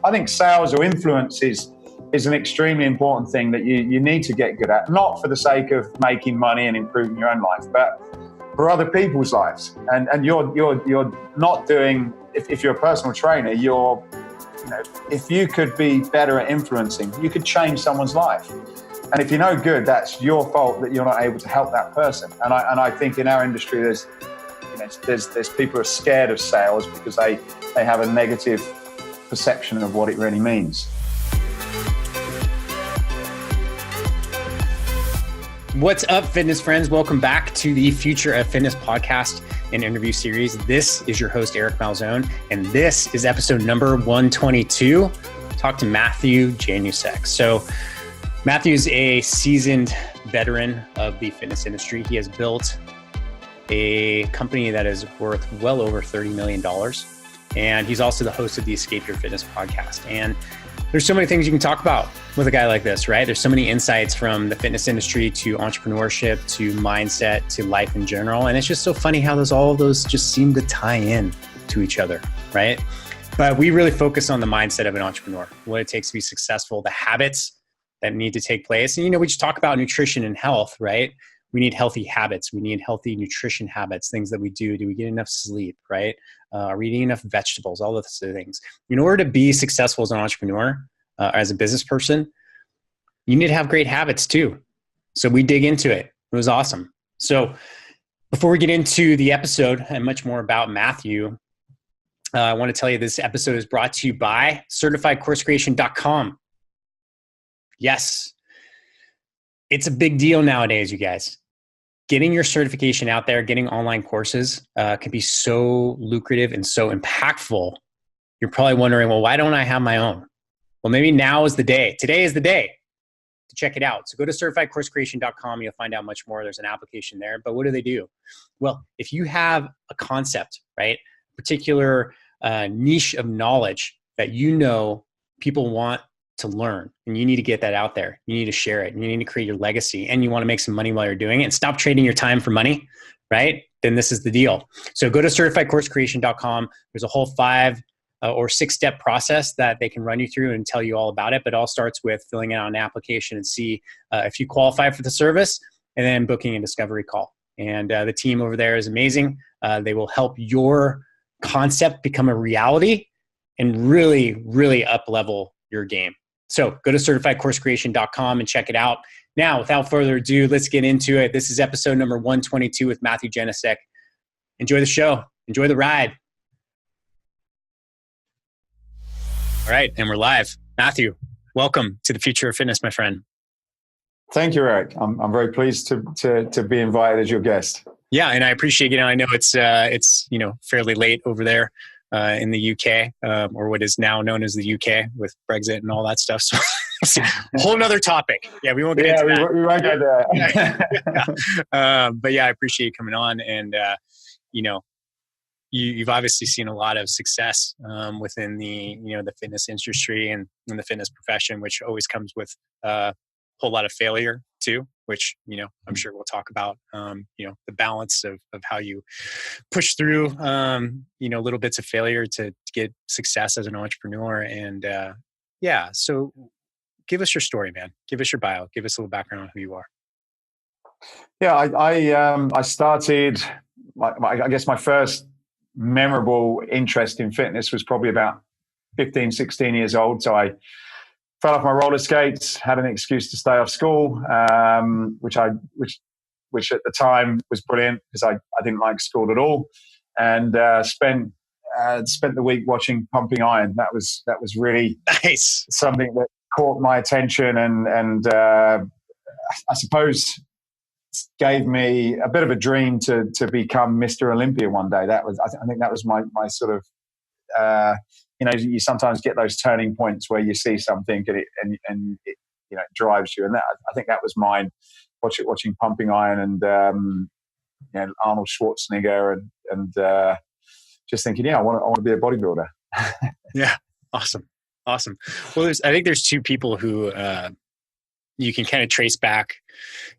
I think sales or influence is an extremely important thing that you need to get good at, not for the sake of making money and improving your own life, but for other people's lives. And you're not doing, if you're a personal trainer, if you could be better at influencing, you could change someone's life. And if you're no good, that's your fault that you're not able to help that person. And I think in our industry, there's people who are scared of sales because they have a negative perception of what it really means. What's up, fitness friends? Welcome back to the Future of Fitness podcast and interview series. This is your host, Eric Malzone, and this is episode number 122. Talk to Matthew Januszek. So Matthew is a seasoned veteran of the fitness industry. He has built a company that is worth well over $30 million. And he's also the host of the Escape Your Fitness podcast. And there's so many things you can talk about with a guy like this, right? There's so many insights from the fitness industry to entrepreneurship, to mindset, to life in general. And it's just so funny how all of those just seem to tie in to each other, right? But we really focus on the mindset of an entrepreneur, what it takes to be successful, the habits that need to take place. And, we just talk about nutrition and health, right? We need healthy habits. We need healthy nutrition habits, things that we do. Do we get enough sleep, right? Are we eating enough vegetables? All those things. In order to be successful as an entrepreneur, as a business person, you need to have great habits too. So we dig into it. It was awesome. So before we get into the episode and much more about Matthew, I want to tell you this episode is brought to you by CertifiedCourseCreation.com. Yes, it's a big deal nowadays, you guys. Getting your certification out there, getting online courses can be so lucrative and so impactful. You're probably wondering, well, why don't I have my own? Well, maybe now is the day. Today is the day to check it out. So go to CertifiedCourseCreation.com. You'll find out much more. There's an application there. But what do? Well, if you have a concept, right, a particular niche of knowledge that people want to learn, and you need to get that out there. You need to share it. You need to create your legacy, and you want to make some money while you're doing it and stop trading your time for money, right? Then this is the deal. So go to CertifiedCourseCreation.com. There's a whole 5 or 6-step process that they can run you through and tell you all about it. But it all starts with filling out an application and see if you qualify for the service, and then booking a discovery call. And the team over there is amazing. They will help your concept become a reality and really, really up-level your game. So go to CertifiedCourseCreation.com and check it out. Now, without further ado, let's get into it. This is episode number 122 with Matthew Januszek. Enjoy the show. Enjoy the ride. All right, and we're live. Matthew, welcome to the Future of Fitness, my friend. Thank you, Eric. I'm very pleased to be invited as your guest. Yeah, and I appreciate, I know it's fairly late over there in the UK, or what is now known as the UK with Brexit and all that stuff. So it's a whole nother topic. Yeah, we won't get into that. We won't go there. But yeah, I appreciate you coming on. And, you've obviously seen a lot of success within the, the fitness industry and in the fitness profession, which always comes with a whole lot of failure too, which, I'm sure we'll talk about, the balance of how you push through, little bits of failure to get success as an entrepreneur. And so give us your story, man. Give us your bio. Give us a little background on who you are. Yeah, I started, I guess my first memorable interest in fitness was probably about 15, 16 years old. So I fell off my roller skates, had an excuse to stay off school, which at the time was brilliant because I didn't like school at all, and spent the week watching Pumping Iron. That was really nice, something that caught my attention, and I suppose gave me a bit of a dream to become Mr. Olympia one day. That was I think that was my sort of you sometimes get those turning points where you see something and it drives you, and I think that was mine. Watching Pumping Iron and Arnold Schwarzenegger and just thinking, I want to be a bodybuilder. Yeah, awesome. Well, I think there's 2 people who you can kind of trace back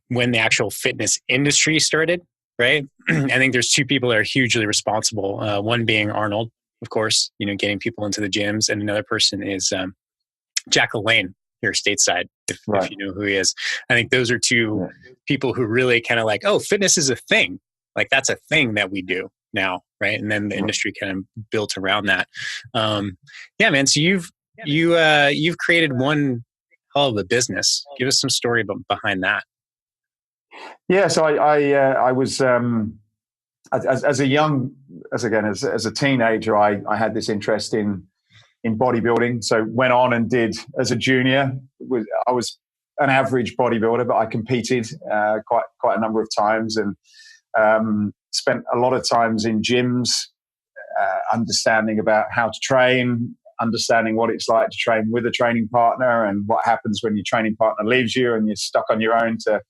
when the actual fitness industry started, right? I think there's 2 people that are hugely responsible. One being Arnold, of course, getting people into the gyms. And another person is Jack LaLanne here stateside, if you know who he is. I think those are two people who really kind of like, oh, fitness is a thing. Like that's a thing that we do now, right? And then the industry kind of built around that. Yeah, man. So you've created one hell of a business. Give us some story behind that. Yeah, so I was as a teenager, I had this interest in bodybuilding. So went on and did as a junior. I was an average bodybuilder, but I competed quite a number of times, and spent a lot of times in gyms, understanding about how to train, understanding what it's like to train with a training partner, and what happens when your training partner leaves you and you're stuck on your own to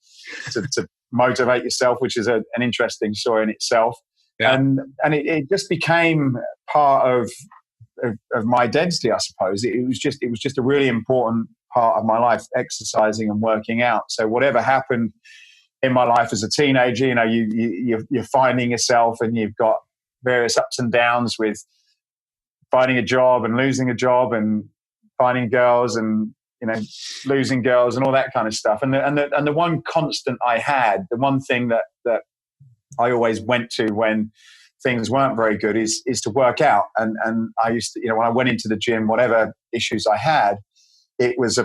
motivate yourself, which is an interesting story in itself. Yeah. And it just became part of my identity, I suppose. It was just a really important part of my life, exercising and working out. So whatever happened in my life as a teenager, you're finding yourself, and you've got various ups and downs with finding a job and losing a job, and finding girls and losing girls and all that kind of stuff. And the one constant I had, the one thing that I always went to when things weren't very good is to work out. And I used to, when I went into the gym, whatever issues I had, it was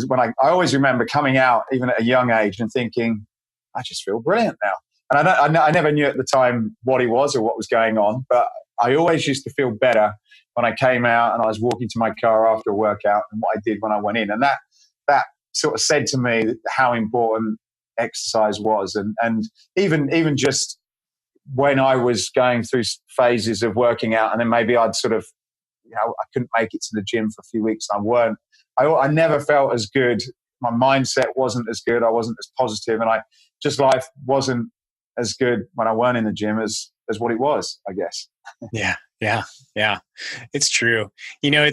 when I always remember coming out, even at a young age, and thinking, I just feel brilliant now. And I never knew at the time what it was or what was going on, but I always used to feel better when I came out and I was walking to my car after a workout and what I did when I went in. And that sort of said to me how important exercise was. And even just when I was going through phases of working out, and then maybe I'd sort of, I couldn't make it to the gym for a few weeks. I never felt as good. My mindset wasn't as good. I wasn't as positive, and life wasn't as good when I weren't in the gym as what it was, I guess. Yeah. It's true. We'll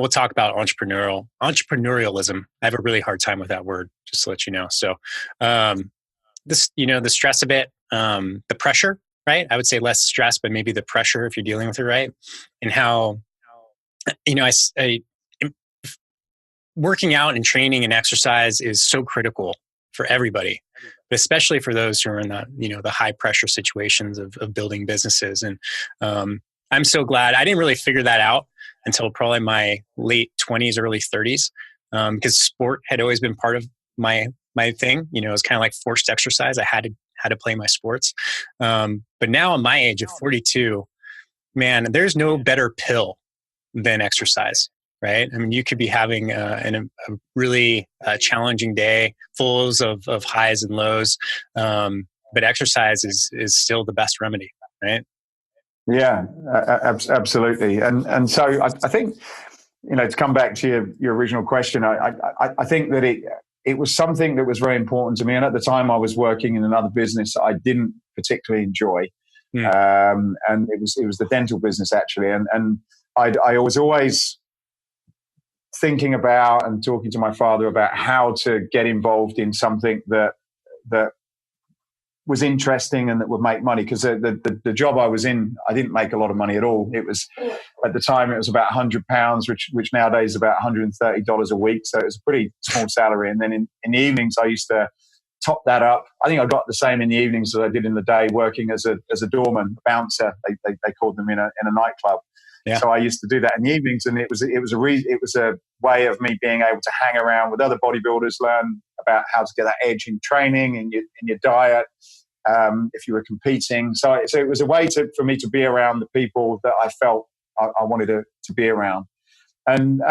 talk about entrepreneurialism. I have a really hard time with that word, just to let you know. So, the stress of it, the pressure, right? I would say less stress, but maybe the pressure if you're dealing with it right. And how, working out and training and exercise is so critical for everybody, but especially for those who are in the high pressure situations of building businesses. And I'm so glad I didn't really figure that out until probably my late 20s, early 30s, because sport had always been part of my thing. It was kind of like forced exercise. I had to play my sports. But now at my age of 42, man, there's no better pill than exercise. Right? I mean, you could be having a really challenging day, full of highs and lows, but exercise is still the best remedy, right? Yeah, absolutely. And so I think, to come back to your original question, I think that it was something that was very important to me. And at the time, I was working in another business that I didn't particularly enjoy, and it was the dental business actually. And I was always thinking about and talking to my father about how to get involved in something that was interesting and that would make money, because the job I was in, I didn't make a lot of money at all. It was, at the time, it was about £100, which nowadays is about $130 a week. So it was a pretty small salary. And then in the evenings, I used to top that up. I think I got the same in the evenings as I did in the day, working as a doorman, a bouncer. They called them in a nightclub. Yeah. So I used to do that in the evenings, and it was a way of me being able to hang around with other bodybuilders, learn about how to get that edge in training and in your diet, if you were competing. So it was a way for me to be around the people that I felt I wanted to be around, and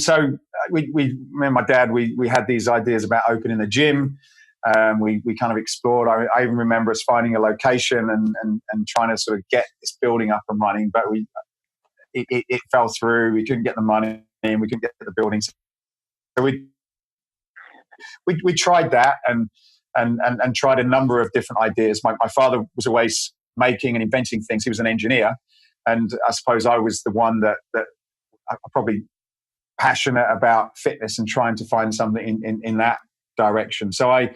so me and my dad, we had these ideas about opening a gym. We kind of explored. I even remember us finding a location and trying to sort of get this building up and running, but it fell through. We couldn't get the money and we couldn't get the buildings. So we tried that and tried a number of different ideas. My father was always making and inventing things. He was an engineer, and I suppose I was the one that I'm probably passionate about fitness and trying to find something in that direction. So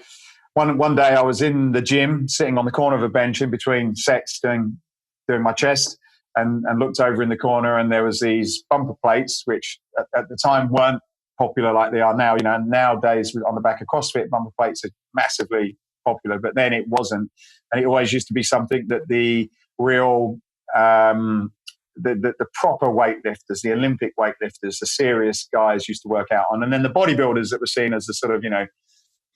one day I was in the gym, sitting on the corner of a bench in between sets, doing doing my chest and looked over in the corner, and there was these bumper plates, which at the time weren't popular like they are now. And nowadays on the back of CrossFit, bumper plates are massively popular, but then it wasn't. And it always used to be something that the real, the proper weightlifters, the Olympic weightlifters, the serious guys used to work out on. And then the bodybuilders that were seen as the sort of,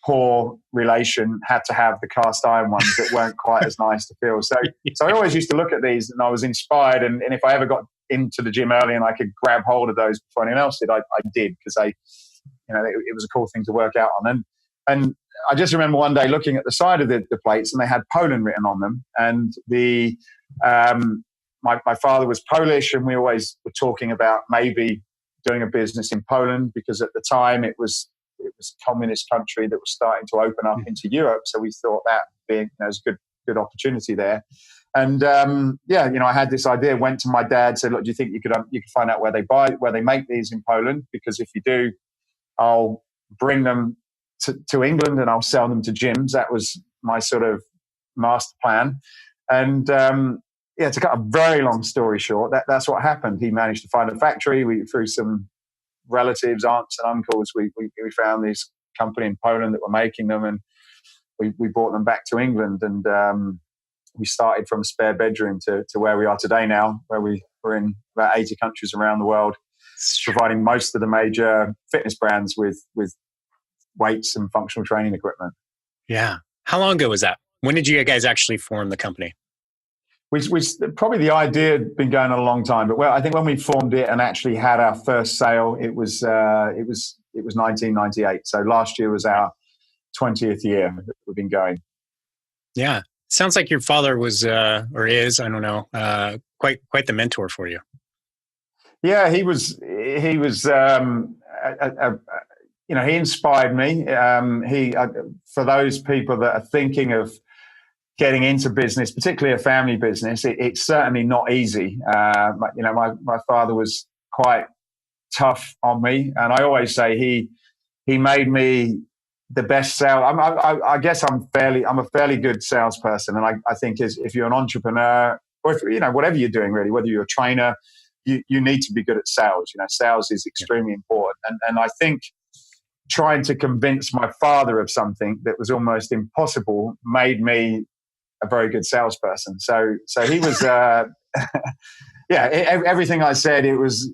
poor relation had to have the cast iron ones that weren't quite as nice to feel. So I always used to look at these and I was inspired. And if I ever got into the gym early and I could grab hold of those before anyone else did, I did, because it was a cool thing to work out on. And I just remember one day looking at the side of the plates, and they had Poland written on them. And my father was Polish, and we always were talking about maybe doing a business in Poland, because at the time it was a communist country that was starting to open up into Europe. So we thought that being was a good opportunity there. And I had this idea. Went to my dad, said, "Look, do you think you could find out where they make these in Poland? Because if you do, I'll bring them to England and I'll sell them to gyms." That was my sort of master plan. And to cut a very long story short, that's what happened. He managed to find a factory. Through some relatives, aunts and uncles, we found this company in Poland that were making them, and we brought them back to England. And we started from a spare bedroom to where we are today now, where we're in about 80 countries around the world, providing most of the major fitness brands with weights and functional training equipment. Yeah. How long ago was that? When did you guys actually form the company? We probably, the idea had been going on a long time, but I think when we formed it and actually had our first sale, it was 1998. So last year was our 20th year that we've been going. Yeah. Sounds like your father was, or is, I don't know, quite the mentor for you. Yeah, he was, he inspired me. For those people that are thinking of getting into business, particularly a family business, it's certainly not easy. My father was quite tough on me, and I always say he made me the best sales. I guess I'm a fairly good salesperson, and I think if you're an entrepreneur, or if, whatever you're doing really, whether you're a trainer, you need to be good at sales. Sales is extremely important, and I think trying to convince my father of something that was almost impossible made me a very good salesperson. So he was, everything I said, it was,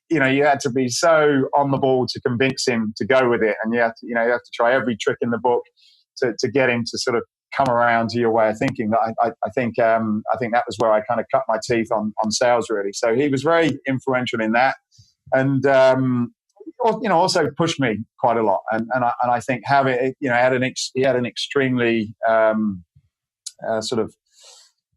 you had to be so on the ball to convince him to go with it. And you have to try every trick in the book to get him to sort of come around to your way of thinking. That I think that was where I kind of cut my teeth on sales really. So he was very influential in that. And, also pushed me quite a lot. And I think he had an extremely, sort of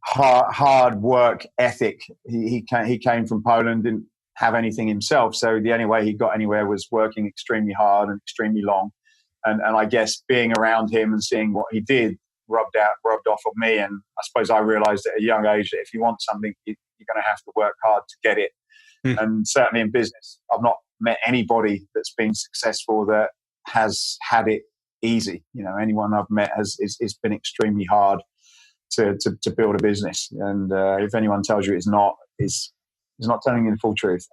hard work ethic. He came from Poland, didn't have anything himself, so the only way he got anywhere was working extremely hard and extremely long. And I guess being around him and seeing what he did rubbed off of me. And I suppose I realized at a young age that if you want something, you're going to have to work hard to get it. And certainly in business, I've not met anybody that's been successful that has had it easy. Anyone I've met it's been extremely hard to build a business. And if anyone tells you it's not telling you the full truth.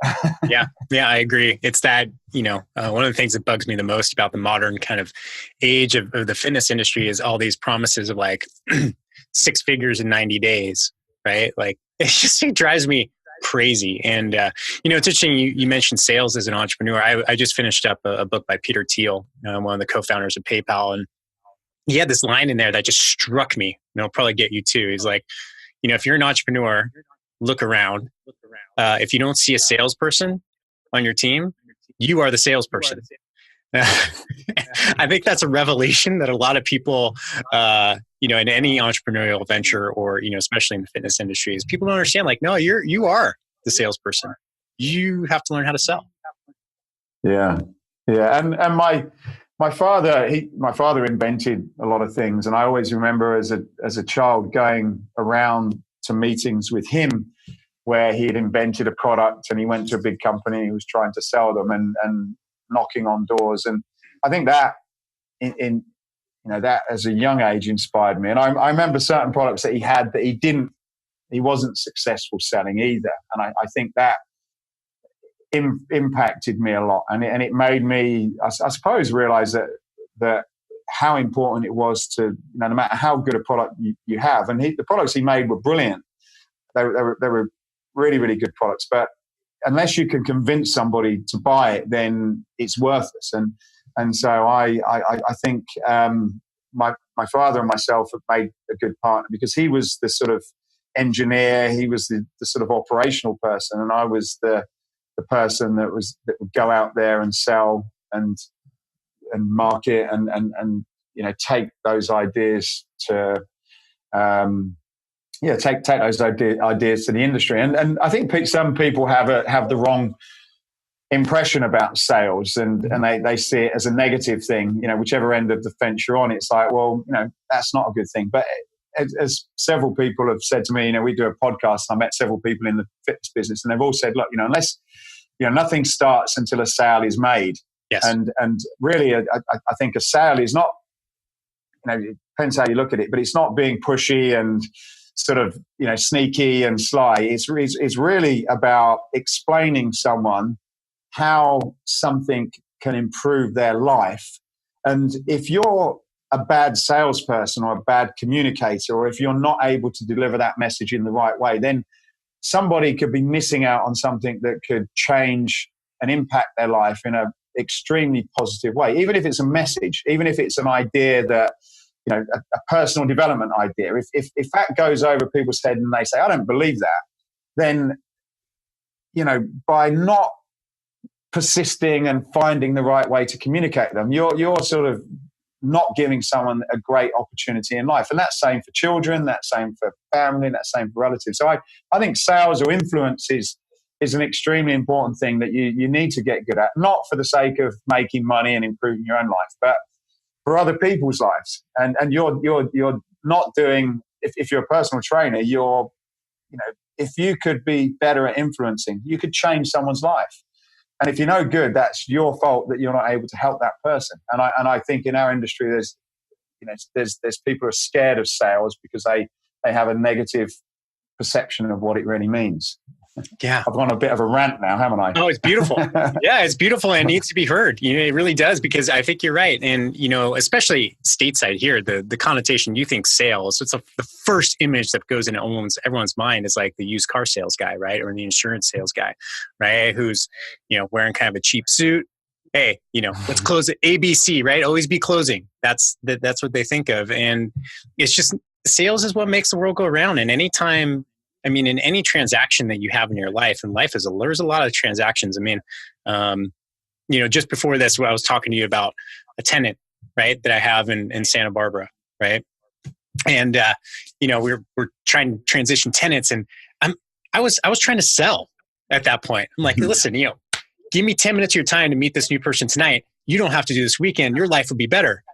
Yeah, I agree. It's that, one of the things that bugs me the most about the modern kind of age of the fitness industry is all these promises of like 6 figures in 90 days, right? Like it drives me crazy. And, it's interesting. You mentioned sales as an entrepreneur. I just finished up a book by Peter Thiel, one of the co-founders of PayPal. And he had this line in there that just struck me. And it'll probably get you too. He's like, if you're an entrepreneur, look around. If you don't see a salesperson on your team, you are the salesperson. I think that's a revelation that a lot of people, in any entrepreneurial venture or, especially in the fitness industry, is people don't understand, like, no, you are the salesperson. You have to learn how to sell. Yeah. Yeah. And my father invented a lot of things. And I always remember as a child going around to meetings with him where he had invented a product and he went to a big company, he was trying to sell them and knocking on doors. And I think that that as a young age inspired me. And I remember certain products that he had that he didn't he wasn't successful selling either. And I think that impacted me a lot, and it made me, I suppose, realize that how important it was to, no matter how good a product you have, and the products he made were brilliant. They were really, really good products, but unless you can convince somebody to buy it, then it's worthless. And so I think my father and myself have made a good partner, because he was the sort of engineer, he was the sort of operational person, and I was the person that would go out there and sell and market and take those ideas to take those ideas to the industry. And I think some people have the wrong impression about sales, and they see it as a negative thing. Whichever end of the fence you're on, it's like, well, that's not a good thing. But as several people have said to me, we do a podcast, and I met several people in the fitness business, and they've all said, look, unless nothing starts until a sale is made. Yes. And really, I think a sale is not, it depends how you look at it, but it's not being pushy and sort of, sneaky and sly. It's really about explaining someone how something can improve their life. And if you're a bad salesperson or a bad communicator, or if you're not able to deliver that message in the right way, then somebody could be missing out on something that could change and impact their life in an extremely positive way. Even if it's a message, even if it's an idea that, a personal development idea, if that goes over people's head and they say, I don't believe that, then, by not persisting and finding the right way to communicate them, you're sort of not giving someone a great opportunity in life. And that's same for children, that's same for family, that's same for relatives. So I think sales or influence is an extremely important thing that you need to get good at, not for the sake of making money and improving your own life, but for other people's lives. And you're not doing, if you're a personal trainer, if you could be better at influencing, you could change someone's life. And if you're no good, that's your fault that you're not able to help that person. And I think in our industry, there's people who are scared of sales because they have a negative perception of what it really means. Yeah. I've gone a bit of a rant now, haven't I? Oh, it's beautiful. Yeah, it's beautiful, and it needs to be heard. It really does, because I think you're right. And, especially stateside here, the connotation, you think sales, it's the first image that goes into everyone's mind is like the used car sales guy, right? Or the insurance sales guy, right? Who's, wearing kind of a cheap suit. Hey, let's close it. ABC, right? Always be closing. That's what they think of. And it's just, sales is what makes the world go around. And anytime, in any transaction that you have in your life, and there's a lot of transactions. Just before this, I was talking to you about a tenant, right, that I have in Santa Barbara, right? And, we're trying to transition tenants, and I was trying to sell at that point. I'm like, listen, give me 10 minutes of your time to meet this new person tonight. You don't have to do this weekend. Your life would be better.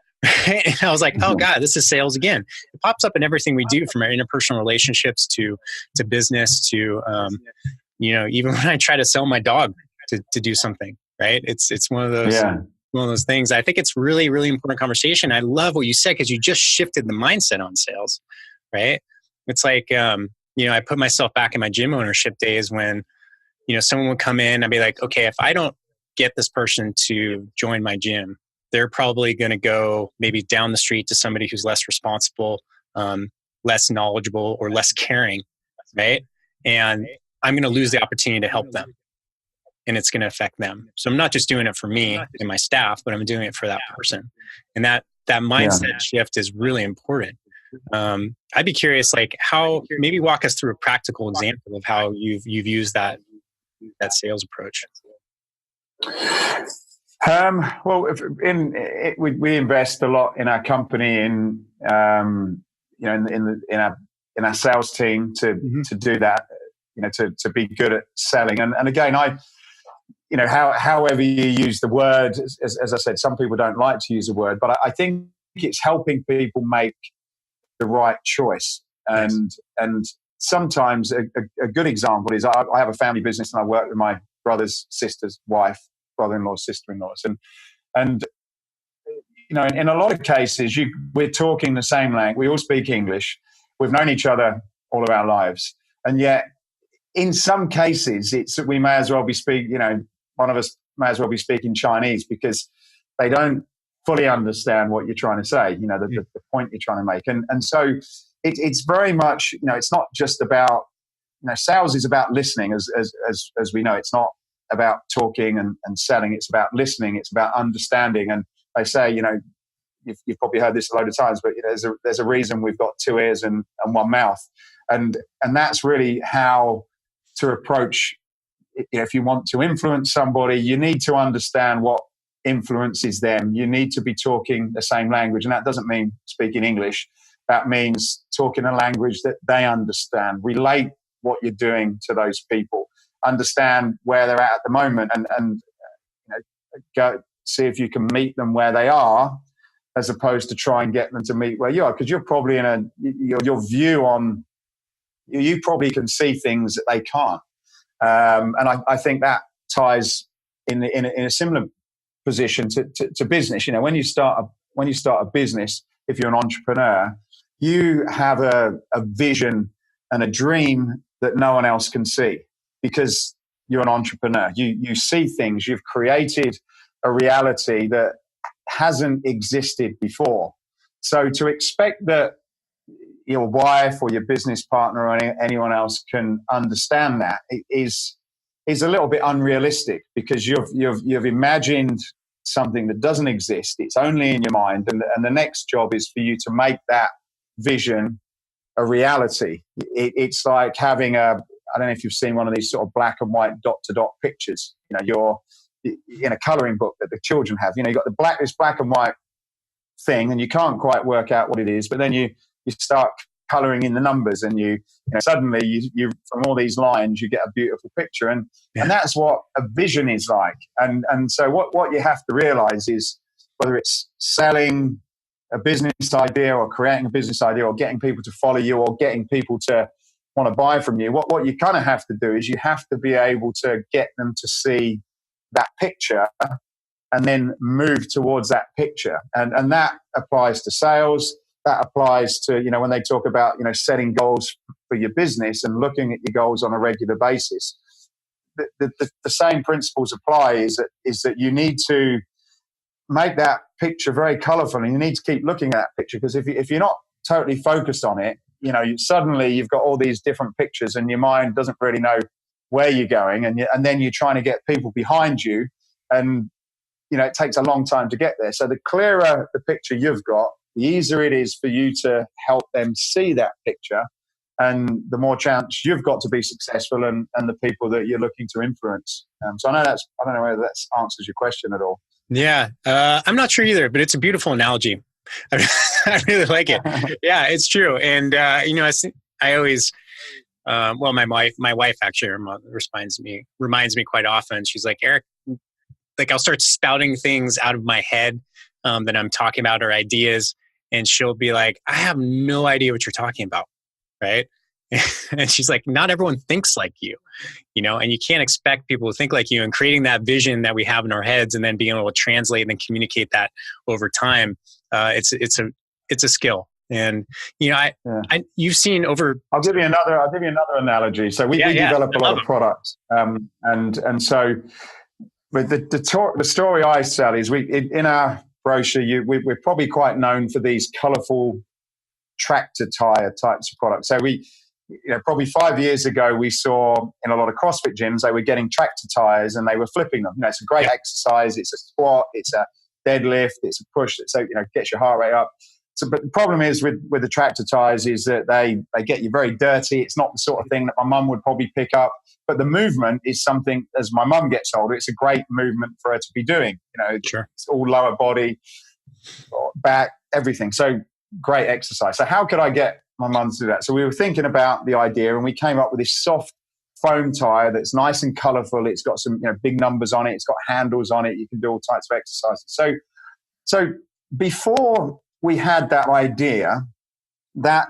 Right? And I was like, oh God, this is sales again. It pops up in everything we do, from our interpersonal relationships to business to, even when I try to sell my dog to do something, right? It's one of those things. I think it's really, really important conversation. I love what you said, because you just shifted the mindset on sales, right? It's like, I put myself back in my gym ownership days when, someone would come in, I'd be like, okay, if I don't get this person to join my gym, they're probably going to go maybe down the street to somebody who's less responsible, less knowledgeable, or less caring, right? And I'm going to lose the opportunity to help them, and it's going to affect them. So I'm not just doing it for me and my staff, but I'm doing it for that person. And that mindset shift is really important. I'd be curious, maybe walk us through a practical example of how you've used that sales approach. We invest a lot in our company in our sales team to do that, to be good at selling. And again, however you use the word, as I said, some people don't like to use the word, but I think it's helping people make the right choice. And sometimes a good example is I have a family business, and I work with my brother's sister's wife, brother-in-laws, sister-in-laws, and in a lot of cases we're talking the same language. We all speak English. We've known each other all of our lives, And yet, in some cases, we may as well be one of us may as well be speaking Chinese because they don't fully understand what you're trying to say, the point you're trying to make. And so it's very much, it's not just about, sales is about listening, as we know. It's not about talking and selling. It's about listening. It's about understanding. And they say, you've probably heard this a load of times, but there's a reason we've got two ears and one mouth. And that's really how to approach, if you want to influence somebody, you need to understand what influences them. You need to be talking the same language. And that doesn't mean speaking English. That means talking a language that they understand. Relate what you're doing to those people. Understand where they're at the moment and go see if you can meet them where they are, as opposed to try and get them to meet where you are. Because you're probably your view on, you probably can see things that they can't. And I think that ties in a similar position to business. When you start a business, if you're an entrepreneur, you have a vision and a dream that no one else can see because you're an entrepreneur. You see things. You've created a reality that hasn't existed before. So to expect that your wife or your business partner or anyone else can understand that is a little bit unrealistic because you've imagined something that doesn't exist. It's only in your mind, and the next job is for you to make that vision a reality. It's like having I don't know if you've seen one of these sort of black and white dot to dot pictures. You're in a coloring book that the children have. You've got this black and white thing, and you can't quite work out what it is. But then you start coloring in the numbers, and suddenly you from all these lines you get a beautiful picture, and that's what a vision is like. And so what you have to realize is whether it's selling a business idea or creating a business idea or getting people to follow you or getting people to want to buy from you, what you kind of have to do is you have to be able to get them to see that picture and then move towards that picture. And that applies to sales. That applies to, when they talk about, setting goals for your business and looking at your goals on a regular basis. The same principles apply is that you need to make that picture very colorful, and you need to keep looking at that picture, because if you're not totally focused on it, suddenly you've got all these different pictures and your mind doesn't really know where you're going, and then you're trying to get people behind you, and it takes a long time to get there. So the clearer the picture you've got, the easier it is for you to help them see that picture, and the more chance you've got to be successful and the people that you're looking to influence. So I don't know whether that answers your question at all. Yeah, I'm not sure either, but it's a beautiful analogy. I really like it. Yeah, it's true. And I always, my wife actually reminds me quite often. She's like, Eric, like I'll start spouting things out of my head that I'm talking about or ideas, and she'll be like, I have no idea what you're talking about, right? And she's like, not everyone thinks like you, and you can't expect people to think like you. And creating that vision that we have in our heads and then being able to translate and then communicate that over time, it's a skill. And you've seen over. I'll give you another analogy. So we develop a lot of products, and so with the story I sell is in our brochure we're probably quite known for these colourful tractor tire types of products. So probably 5 years ago, we saw in a lot of CrossFit gyms, they were getting tractor tires and they were flipping them. It's a great exercise. It's a squat, it's a deadlift, it's a push. So, gets your heart rate up. So, but the problem is with the tractor tires is that they get you very dirty. It's not the sort of thing that my mum would probably pick up. But the movement is something, as my mum gets older, it's a great movement for her to be doing. Sure. It's all lower body, back, everything. So great exercise. So how could I get my mum to do that? So we were thinking about the idea, and we came up with this soft foam tire that's nice and colourful. It's got some big numbers on it. It's got handles on it. You can do all types of exercises. So before we had that idea, that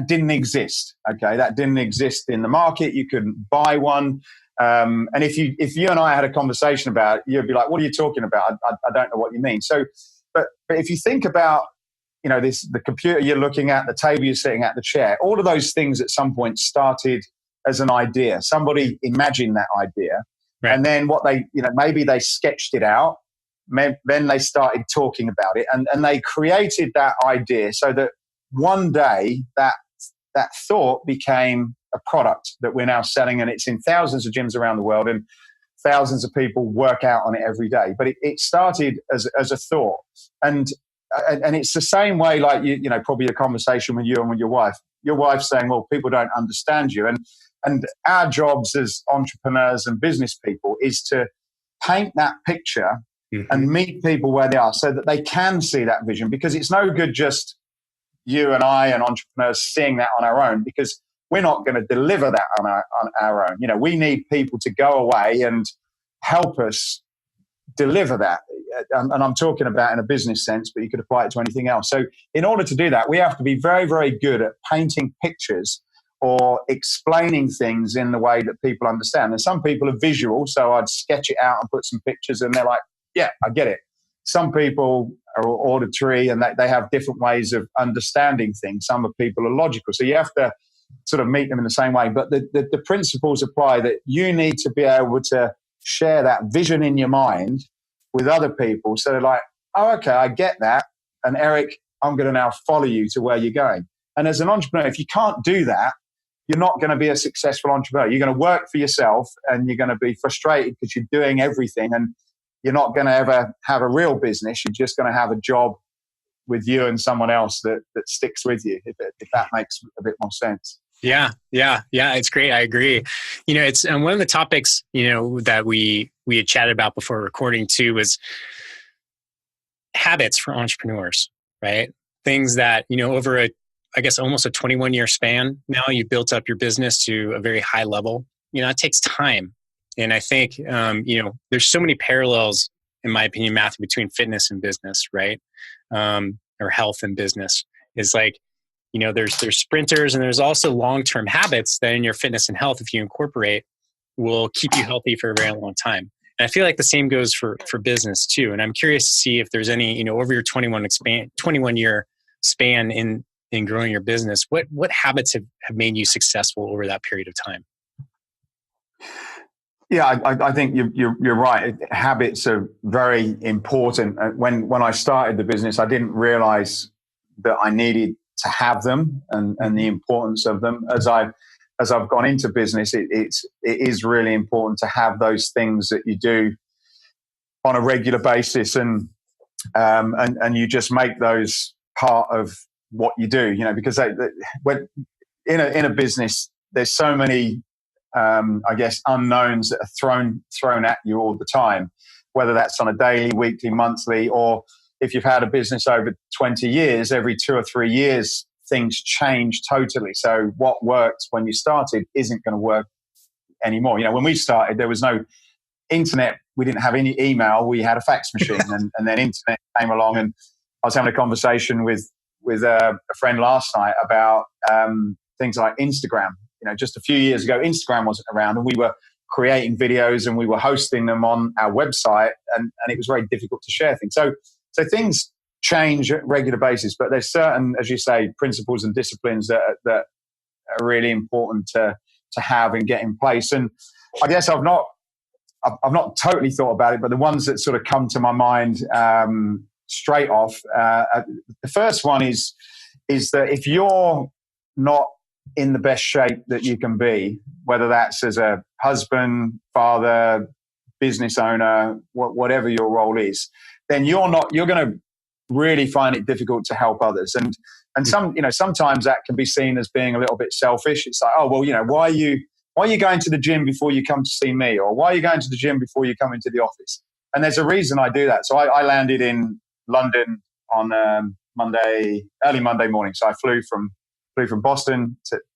didn't exist. Okay, that didn't exist in the market. You couldn't buy one. And if you and I had a conversation about it, you'd be like, "What are you talking about? I don't know what you mean." So, but if you think about the computer you're looking at, the table you're sitting at, the chair, all of those things at some point started as an idea. Somebody imagined that idea. Right. And then maybe they sketched it out. Then they started talking about it, and they created that idea so that one day that thought became a product that we're now selling, and it's in thousands of gyms around the world, and thousands of people work out on it every day. But it started as a thought, and it's the same way, like probably a conversation with you and with your wife. Your wife's saying, "Well, people don't understand you," and our jobs as entrepreneurs and business people is to paint that picture and meet people where they are, so that they can see that vision. Because it's no good just you and I and entrepreneurs seeing that on our own, because we're not going to deliver that on our own. We need people to go away and help us deliver that. And I'm talking about in a business sense, but you could apply it to anything else. So in order to do that, we have to be very, very good at painting pictures or explaining things in the way that people understand. And some people are visual, so I'd sketch it out and put some pictures, and they're like, yeah, I get it. Some people are auditory, and they have different ways of understanding things. Some people are logical. So you have to sort of meet them in the same way. But the principles apply, that you need to be able to share that vision in your mind with other people. So they're like, oh, okay, I get that. And Eric, I'm going to now follow you to where you're going. And as an entrepreneur, if you can't do that, you're not going to be a successful entrepreneur. You're going to work for yourself, and you're going to be frustrated because you're doing everything, and you're not going to ever have a real business. You're just going to have a job with you and someone else that sticks with you, if that makes a bit more sense. Yeah. It's great. I agree. It's one of the topics, that we had chatted about before recording too, was habits for entrepreneurs, right? Things that, over almost a 21-year span, now you've built up your business to a very high level. It takes time. And I think, there's so many parallels, in my opinion, Matthew, between fitness and business, right? Or health and business. Is like, there's sprinters, and there's also long-term habits that in your fitness and health, if you incorporate, will keep you healthy for a very long time. And I feel like the same goes for business too. And I'm curious to see if there's any, over your 21-year span in growing your business, what habits have made you successful over that period of time? Yeah, I think you're right. Habits are very important. When I started the business, I didn't realize that I needed to have them and the importance of them. As I've gone into business, it is really important to have those things that you do on a regular basis, and you just make those part of what you do. Because when in a business, there's so many unknowns that are thrown at you all the time, whether that's on a daily, weekly, monthly, or if you've had a business over 20 years, every 2 or 3 years, things change totally. So what worked when you started isn't going to work anymore. When we started, there was no internet. We didn't have any email. We had a fax machine, and then internet came along. And I was having a conversation with a friend last night about things like Instagram. Just a few years ago, Instagram wasn't around, and we were creating videos and we were hosting them on our website, and it was very difficult to share things. So things change at a regular basis, but there's certain, as you say, principles and disciplines that are really important to have and get in place. And I guess I've not totally thought about it, but the ones that sort of come to my mind straight off, the first one is that if you're not in the best shape that you can be, whether that's as a husband, father, business owner, whatever your role is, then you're going to really find it difficult to help others. And sometimes that can be seen as being a little bit selfish. It's like, oh, well, why are you going to the gym before you come to see me? Or why are you going to the gym before you come into the office? And there's a reason I do that. So I landed in London on early Monday morning. So I flew from Boston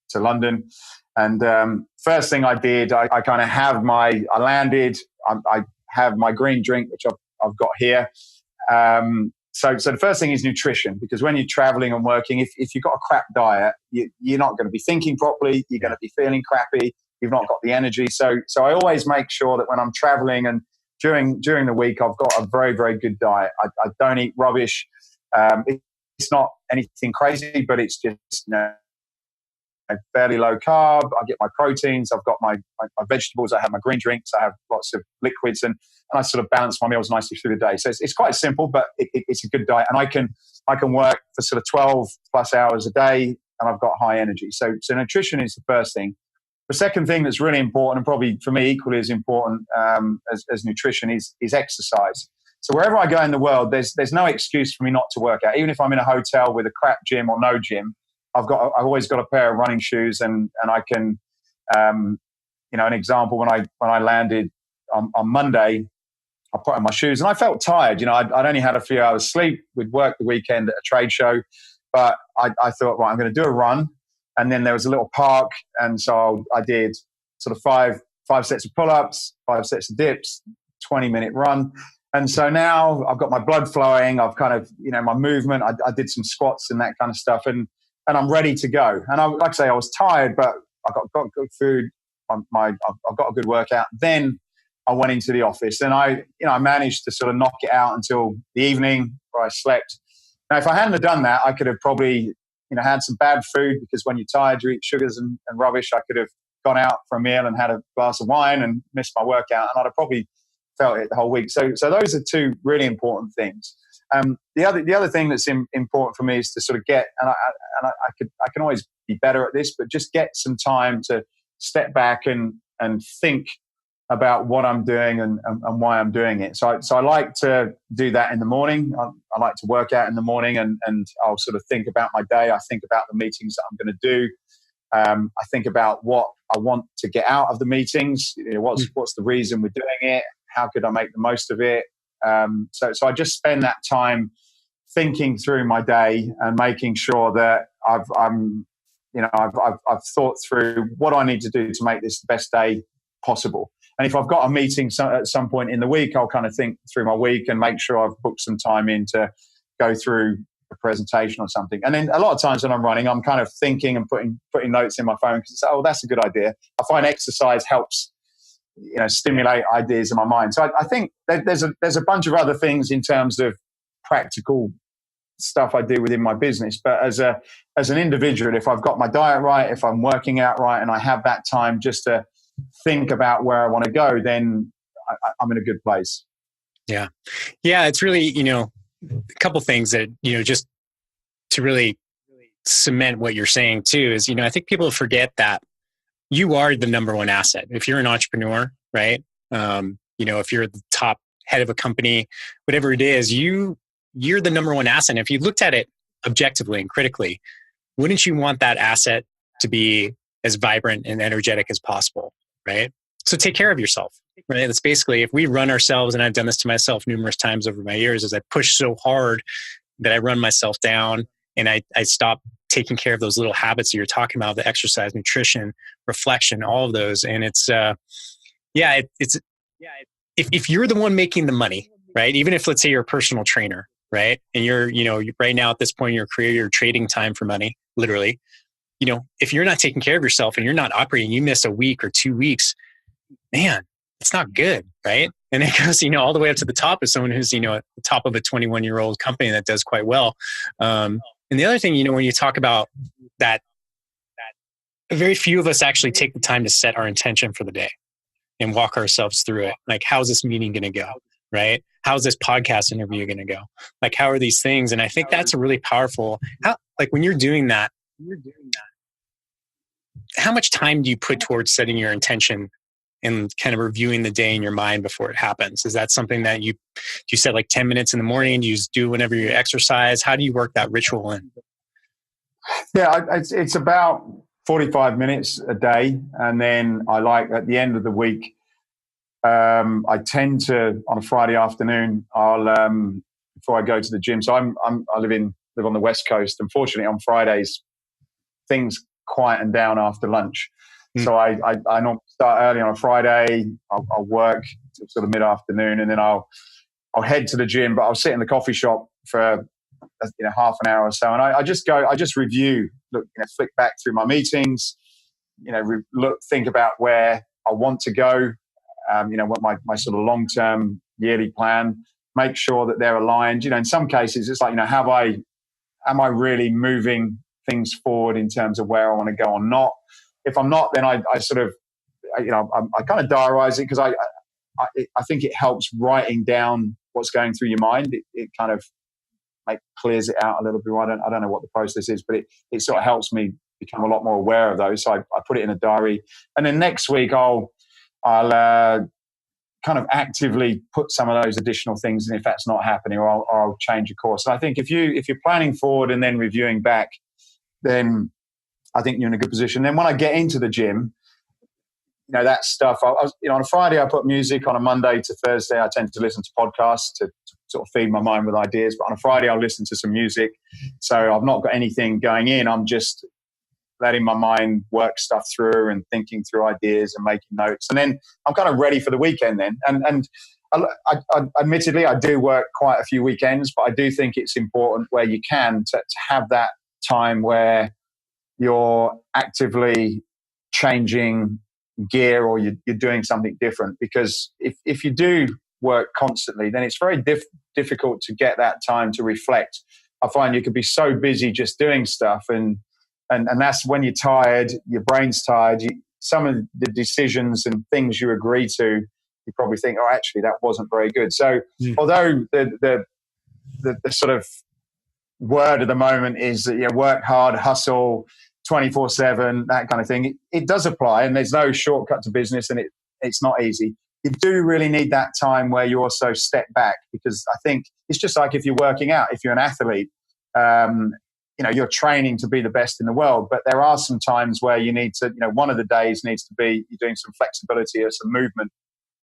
to London. And first thing I did, I landed, I have my green drink, which I've got here. So the first thing is nutrition, because when you're traveling and working, if you've got a crap diet, you're not going to be thinking properly. You're going to be feeling crappy. You've not got the energy. So I always make sure that when I'm traveling and during the week, I've got a very, very good diet. I don't eat rubbish. If it's not anything crazy, but it's just, fairly low carb. I get my proteins. I've got my vegetables. I have my green drinks. I have lots of liquids, and I sort of balance my meals nicely through the day. So it's quite simple, but it's a good diet. And I can work for sort of 12 plus hours a day, and I've got high energy. So nutrition is the first thing. The second thing that's really important, and probably for me equally as important as nutrition, is exercise. So wherever I go in the world, there's no excuse for me not to work out. Even if I'm in a hotel with a crap gym or no gym, I've always got a pair of running shoes, and I can, an example, when I landed on Monday, I put on my shoes and I felt tired. I'd only had a few hours sleep. We'd worked the weekend at a trade show, but I thought, right, I'm going to do a run. And then there was a little park, and so I did sort of five sets of pull-ups, 5 sets of dips, 20-minute run. And so now I've got my blood flowing. I've kind of, my movement. I did some squats and that kind of stuff, and I'm ready to go. And like I say, I was tired, but I got good food. I've got a good workout. Then I went into the office, and I managed to sort of knock it out until the evening where I slept. Now, if I hadn't have done that, I could have probably had some bad food, because when you're tired, you eat sugars and rubbish. I could have gone out for a meal and had a glass of wine and missed my workout, and I'd have probably felt it the whole week. So those are two really important things. The other thing that's important for me is to sort of get, and I can always be better at this, but just get some time to step back and think about what I'm doing and why I'm doing it. So I like to do that in the morning. I like to work out in the morning, and I'll sort of think about my day. I think about the meetings that I'm going to do. I think about what I want to get out of the meetings. What's the reason we're doing it? How could I make the most of it? So I just spend that time thinking through my day and making sure that I've thought through what I need to do to make this the best day possible. And if I've got a meeting at some point in the week, I'll kind of think through my week and make sure I've booked some time in to go through a presentation or something. And then a lot of times when I'm running, I'm kind of thinking and putting notes in my phone, because that's a good idea. I find exercise helps stimulate ideas in my mind. So I think there's a bunch of other things in terms of practical stuff I do within my business. But as an individual, if I've got my diet right, if I'm working out right, and I have that time just to think about where I want to go, then I'm in a good place. Yeah. It's really, a couple things that, just to really cement what you're saying too is, I think people forget that you are the number one asset. If you're an entrepreneur, right? If you're the top head of a company, whatever it is, you're the number one asset. And if you looked at it objectively and critically, wouldn't you want that asset to be as vibrant and energetic as possible, right? So take care of yourself, right? That's basically, if we run ourselves, and I've done this to myself numerous times over my years, is I push so hard that I run myself down, and I stop taking care of those little habits that you're talking about, the exercise, nutrition, reflection, all of those. And if you're the one making the money, right? Even if, let's say, you're a personal trainer, right? And you're right now at this point in your career, you're trading time for money, literally. If you're not taking care of yourself and you're not operating, you miss a week or 2 weeks, man, it's not good, right? And it goes, all the way up to the top of someone who's, at the top of a 21-year-old company that does quite well. And the other thing, when you talk about that, very few of us actually take the time to set our intention for the day and walk ourselves through it. Like, how's this meeting going to go, right? How's this podcast interview going to go? Like, how are these things? And I think that's a really powerful, when you're doing that, how much time do you put towards setting your intention and kind of reviewing the day in your mind before it happens? Is that something that you set like 10 minutes in the morning? Do you just do whenever you exercise? How do you work that ritual in? Yeah, it's about 45 minutes a day. And then I like at the end of the week, I tend to, on a Friday afternoon, I'll, before I go to the gym. So I live on the West Coast. Unfortunately, on Fridays, things quieten down after lunch. So I normally start early on a Friday. I'll work till sort of mid-afternoon, and then I'll head to the gym. But I'll sit in the coffee shop for half an hour or so, and I just review, flick back through my meetings, think about where I want to go, what my sort of long-term yearly plan. Make sure that they're aligned. In some cases, it's like, have I am I really moving things forward in terms of where I want to go or not? If I'm not, then I sort of, I kind of diarize it, because I think it helps writing down what's going through your mind. It kind of clears it out a little bit. I don't know what the process is, but it sort of helps me become a lot more aware of those. So I put it in a diary, and then next week I'll kind of actively put some of those additional things in if that's not happening, or I'll change a course. And I think if you're planning forward and then reviewing back, then I think you're in a good position. Then when I get into the gym, that stuff, on a Friday I put music. On a Monday to Thursday I tend to listen to podcasts to sort of feed my mind with ideas. But on a Friday I'll listen to some music. So I've not got anything going in. I'm just letting my mind work stuff through and thinking through ideas and making notes. And then I'm kind of ready for the weekend then. And I admittedly, I do work quite a few weekends, but I do think it's important where you can to have that time where you're actively changing gear, or you're doing something different. Because if you do work constantly, then it's very difficult to get that time to reflect. I find you could be so busy just doing stuff, and that's when you're tired, your brain's tired. Some of the decisions and things you agree to, you probably think, oh, actually, that wasn't very good. So although the sort of word of the moment is that work hard, hustle, 24/7, that kind of thing, it does apply, and there's no shortcut to business, and it's not easy. You do really need that time where you also step back, because I think it's just like if you're working out, if you're an athlete, you're training to be the best in the world, but there are some times where you need to, one of the days needs to be you're doing some flexibility or some movement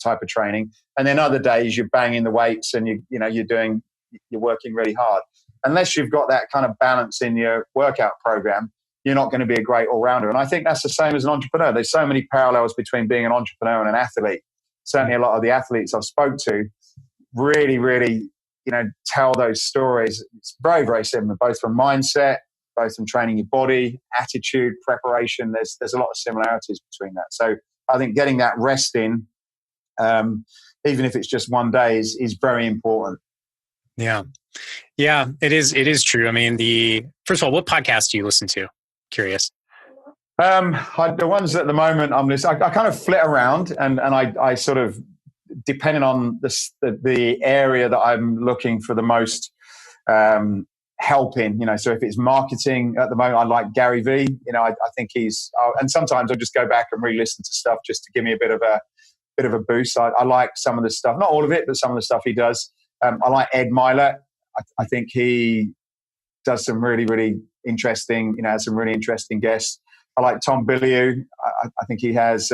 type of training, and then other days you're banging the weights and you're working really hard. Unless you've got that kind of balance in your workout program, you're not going to be a great all-rounder. And I think that's the same as an entrepreneur. There's so many parallels between being an entrepreneur and an athlete. Certainly a lot of the athletes I've spoke to really, really, tell those stories. It's very, very similar, both from mindset, both from training your body, attitude, preparation. There's a lot of similarities between that. So I think getting that rest in, even if it's just one day, is very important. Yeah, it is true. I mean, first of all, what podcast do you listen to? Curious. The ones at the moment I'm listening, I kind of flit around, and I sort of, depending on the area that I'm looking for the most help in, so if it's marketing at the moment, I like Gary Vee. I think and sometimes I'll just go back and re-listen to stuff just to give me a bit of a boost. I like some of the stuff, not all of it, but some of the stuff he does. I like Ed Milet. I think he does some really, really interesting, has some really interesting guests. I like Tom Bilyeu. I think he has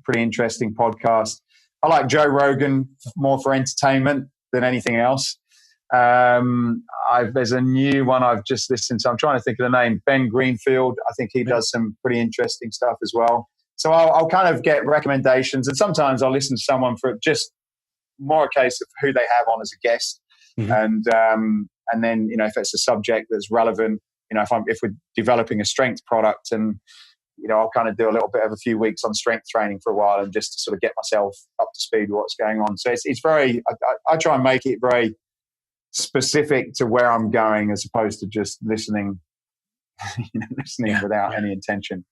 pretty interesting podcast. I like Joe Rogan more for entertainment than anything else. There's a new one I've just listened to. I'm trying to think of the name. Ben Greenfield. I think he does some pretty interesting stuff as well. So I'll kind of get recommendations, and sometimes I'll listen to someone for just more a case of who they have on as a guest. Mm-hmm. And then, if it's a subject that's relevant, if we're developing a strength product, and, I'll kind of do a little bit of a few weeks on strength training for a while, and just to sort of get myself up to speed with what's going on. So it's very, I try and make it very specific to where I'm going, as opposed to just listening without any intention.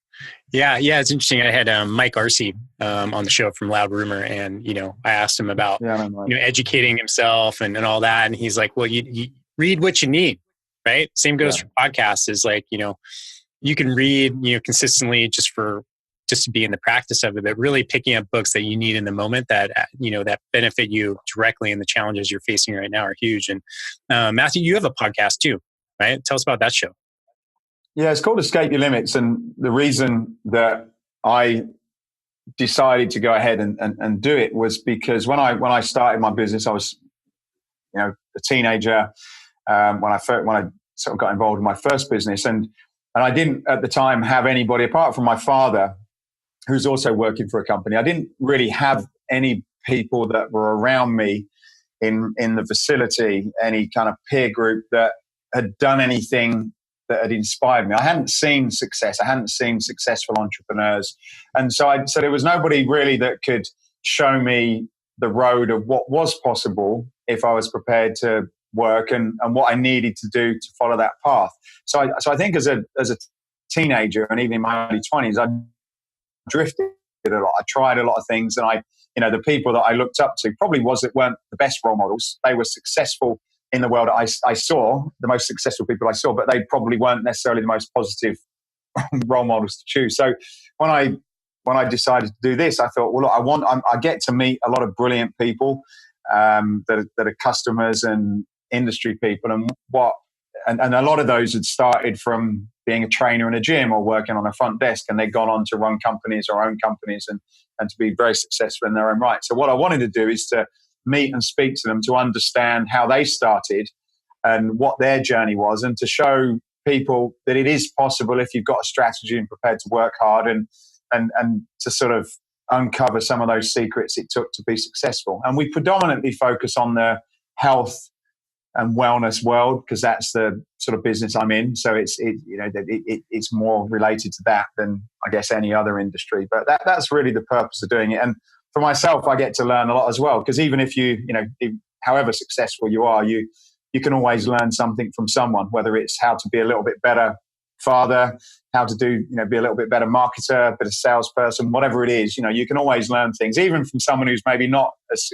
Yeah. It's interesting. I had Mike Arcee on the show from Loud Rumor, and I asked him about educating himself and all that, and he's like, "Well, you read what you need, right?" Same goes for podcasts. Is like you can read consistently just to be in the practice of it, but really picking up books that you need in the moment that that benefit you directly, and the challenges you're facing right now are huge. And Matthew, you have a podcast too, right? Tell us about that show. Yeah, it's called Escape Your Limits. And the reason that I decided to go ahead and do it was because when I started my business, I was, a teenager when I sort of got involved in my first business. And I didn't at the time have anybody apart from my father, who's also working for a company. I didn't really have any people that were around me in the facility, any kind of peer group that had done anything that had inspired me. I hadn't seen success. I hadn't seen successful entrepreneurs. And so there was nobody really that could show me the road of what was possible if I was prepared to work and what I needed to do to follow that path. So I think as a teenager and even in my early 20s, I drifted a lot. I tried a lot of things, and the people that I looked up to probably weren't the best role models. They were successful in the world I saw, the most successful people I saw, but they probably weren't necessarily the most positive role models to choose. So when I decided to do this, I thought, well, look, I get to meet a lot of brilliant people that are customers and industry people, and a lot of those had started from being a trainer in a gym or working on a front desk, and they'd gone on to run companies or own companies and to be very successful in their own right. So what I wanted to do is to meet and speak to them, to understand how they started and what their journey was, and to show people that it is possible if you've got a strategy and prepared to work hard, and to sort of uncover some of those secrets it took to be successful. And we predominantly focus on the health and wellness world because that's the sort of business I'm in. So it's more related to that than I guess any other industry. But that's really the purpose of doing it. And for myself, I get to learn a lot as well, because even if however successful you are, you can always learn something from someone, whether it's how to be a little bit better father, how to be a little bit better marketer, better salesperson, whatever it is. You can always learn things, even from someone who's maybe not as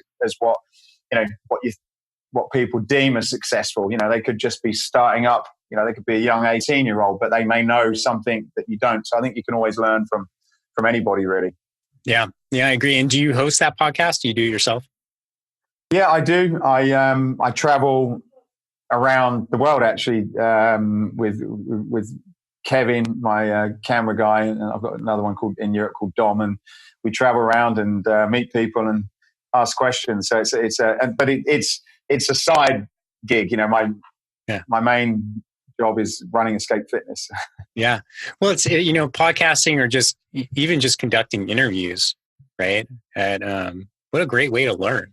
what people deem as successful. They could just be starting up. They could be a young 18-year-old, but they may know something that you don't. So I think you can always learn from anybody, really. Yeah, I agree. And do you host that podcast? Do you do it yourself? Yeah, I do. I travel around the world actually with Kevin, my camera guy, and I've got another one in Europe called Dom, and we travel around and meet people and ask questions. So it's a side gig. My main job is running Escape Fitness. Yeah. Well, it's, podcasting or just even just conducting interviews, right? And what a great way to learn,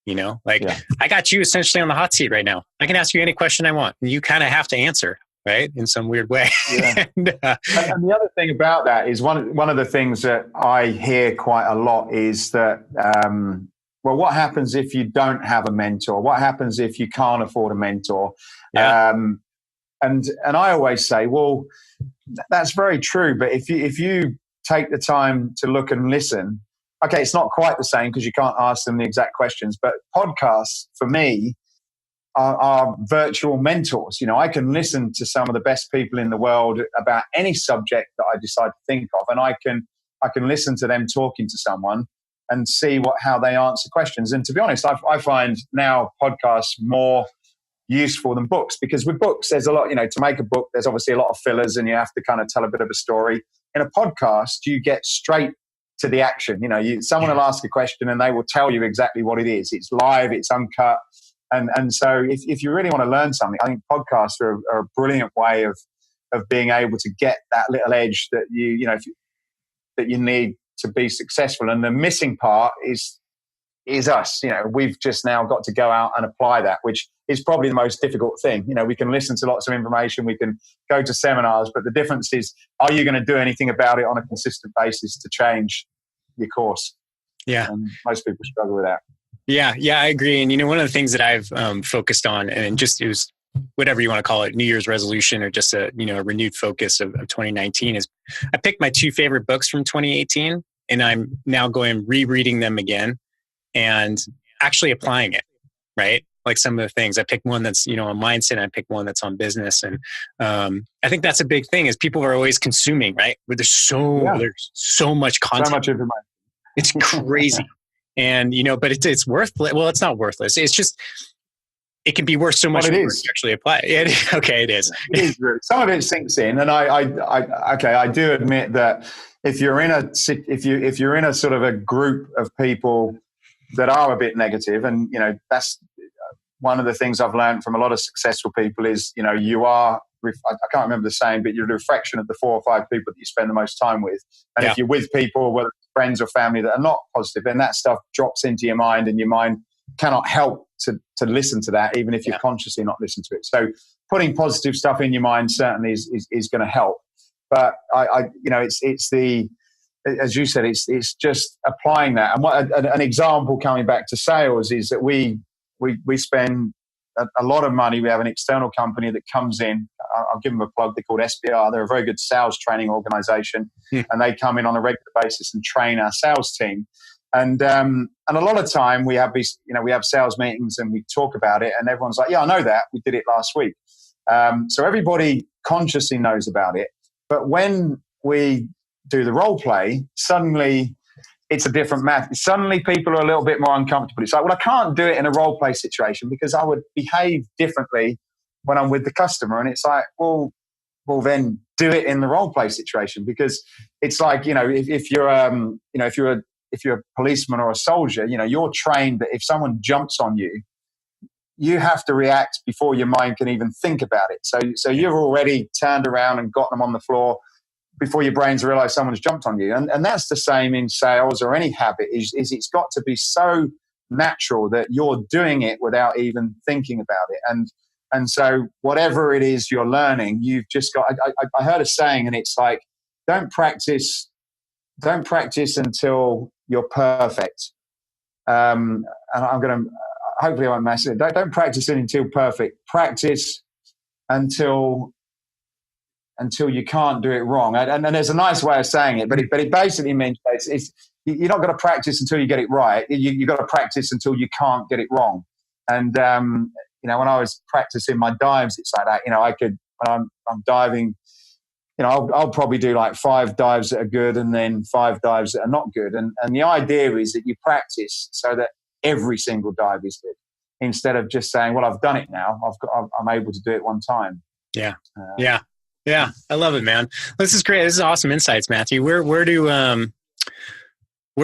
I got you essentially on the hot seat right now. I can ask you any question I want and you kind of have to answer, right? In some weird way. Yeah. and the other thing about that is one of the things that I hear quite a lot is that, well, what happens if you don't have a mentor? What happens if you can't afford a mentor? Yeah. And I always say, well, that's very true. But if you take the time to look and listen, okay, it's not quite the same because you can't ask them the exact questions. But podcasts, for me, are virtual mentors. I can listen to some of the best people in the world about any subject that I decide to think of, and I can listen to them talking to someone and see how they answer questions. And to be honest, I find now podcasts more useful than books, because with books there's a lot, to make a book there's obviously a lot of fillers and you have to kind of tell a bit of a story. In a podcast you get straight to the action. Someone will ask a question and they will tell you exactly what it is. It's live, it's uncut, and so if you really want to learn something, I think podcasts are a brilliant way of being able to get that little edge that that you need to be successful. And the missing part is us. We've just now got to go out and apply that, which is probably the most difficult thing. We can listen to lots of information, we can go to seminars, but the difference is, are you going to do anything about it on a consistent basis to change your course? Yeah. And most people struggle with that. Yeah, I agree. And one of the things that I've focused on, and just it was whatever you want to call it, New Year's resolution or just a renewed focus of 2019, is I picked my 2 favorite books from 2018, and I'm now rereading them again and actually applying it, right? Like some of the things, I picked one that's, on mindset, I picked one that's on business. And I think that's a big thing is people are always consuming, right? Where there's so much content. So much information. It's crazy. And, but it's worthless. Well, it's not worthless. It's just, it can be worth so much more to actually apply it. Okay, it is. It is true. Some of it sinks in. And I do admit that if you're in a sort of a group of people that are a bit negative, and that's one of the things I've learned from a lot of successful people is you are, I can't remember the saying, but you're a reflection of the 4 or 5 people that you spend the most time with. And if you're with people, whether it's friends or family, that are not positive, then that stuff drops into your mind, and your mind cannot help to listen to that, even if you're consciously not listening to it. So putting positive stuff in your mind certainly is going to help. But it's the, as you said, it's just applying that. And an example coming back to sales is that we spend a lot of money. We have an external company that comes in. I'll give them a plug. They're called SBR. They're a very good sales training organization, and they come in on a regular basis and train our sales team. And a lot of time we have these, we have sales meetings and we talk about it, and everyone's like, "Yeah, I know that. We did it last week." So everybody consciously knows about it. But when we do the role play, suddenly it's a different math. Suddenly people are a little bit more uncomfortable. It's like, well, I can't do it in a role play situation because I would behave differently when I'm with the customer. And it's like, well, then do it in the role play situation, because it's like, if you're a policeman or a soldier, you're trained that if someone jumps on you, you have to react before your mind can even think about it. So you've already turned around and got them on the floor before your brains realize someone's jumped on you. And that's the same in sales or any habit, is it's got to be so natural that you're doing it without even thinking about it. And so whatever it is you're learning, you've just got, I heard a saying, and it's like, don't practice until you're perfect. And I'm going to, hopefully I won't mess it. Don't practice it until perfect. Practice until you can't do it wrong. And there's a nice way of saying it, but it basically means you're not going to practice until you get it right. You've got to practice until you can't get it wrong. And when I was practicing my dives, it's like that. When I'm diving, I'll probably do like 5 dives that are good and then 5 dives that are not good. And the idea is that you practice so that every single dive is good, instead of just saying, well, I've done it now. I'm able to do it one time. Yeah. Yeah. I love it, man. This is great. This is awesome insights, Matthew. Where do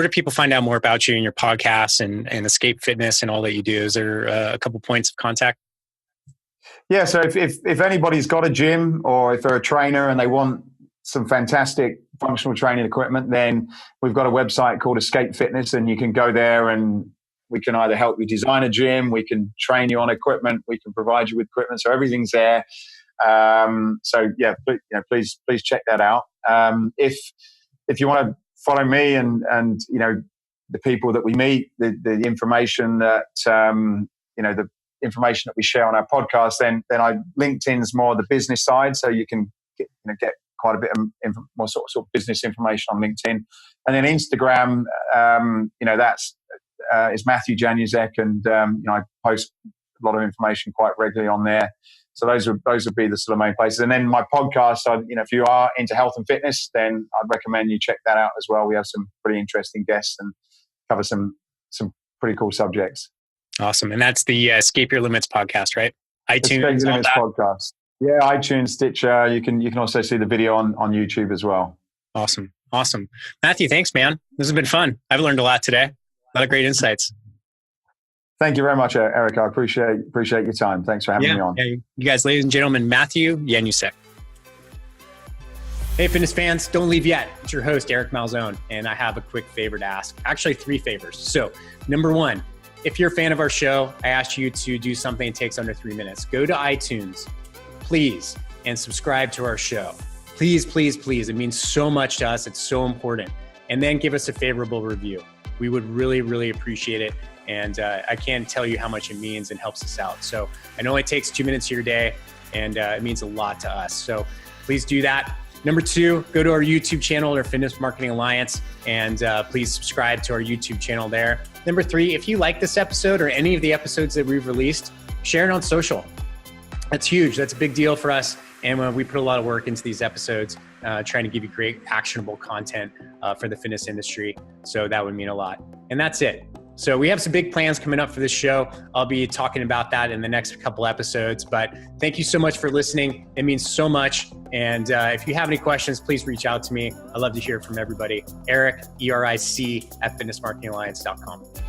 people find out more about you and your podcast and Escape Fitness and all that you do? Is there a couple points of contact? Yeah. So if anybody's got a gym, or if they're a trainer and they want some fantastic functional training equipment, then we've got a website called Escape Fitness, and you can go there and we can either help you design a gym, we can train you on equipment, we can provide you with equipment. So everything's there. So yeah, please check that out. If you want to follow me and the people that we meet, the information that the information that we share on our podcast, then LinkedIn's more the business side, so you can get quite a bit of more sort of business information on LinkedIn, and then Instagram. That's is Matthew Januszek, and I post a lot of information quite regularly on there. So those would be the sort of main places. And then my podcast, if you are into health and fitness, then I'd recommend you check that out as well. We have some pretty interesting guests and cover some pretty cool subjects. Awesome. And that's the Escape Your Limits podcast, right? iTunes. Escape Your Limits podcast. Yeah, iTunes, Stitcher. You can also see the video on YouTube as well. Awesome. Matthew, thanks, man. This has been fun. I've learned a lot today. A lot of great insights. Thank you very much, Eric. I appreciate your time. Thanks for having me on. Yeah, you guys, ladies and gentlemen, Matthew Januszek. Hey, fitness fans, don't leave yet. It's your host, Eric Malzone, and I have a quick favor to ask. Actually, 3 favors. So, number 1, if you're a fan of our show, I ask you to do something that takes under 3 minutes. Go to iTunes, please, and subscribe to our show. Please, please, please. It means so much to us. It's so important. And then give us a favorable review. We would really, really appreciate it. And I can't tell you how much it means and helps us out. So I know it takes 2 minutes of your day, and it means a lot to us. So please do that. Number 2, go to our YouTube channel, our Fitness Marketing Alliance, and please subscribe to our YouTube channel there. Number 3, if you like this episode or any of the episodes that we've released, share it on social. That's huge. That's a big deal for us. And we put a lot of work into these episodes, trying to give you great actionable content for the fitness industry. So that would mean a lot. And that's it. So we have some big plans coming up for this show. I'll be talking about that in the next couple episodes, but thank you so much for listening. It means so much. And if you have any questions, please reach out to me. I'd love to hear from everybody. Eric, ERIC, at fitnessmarketingalliance.com.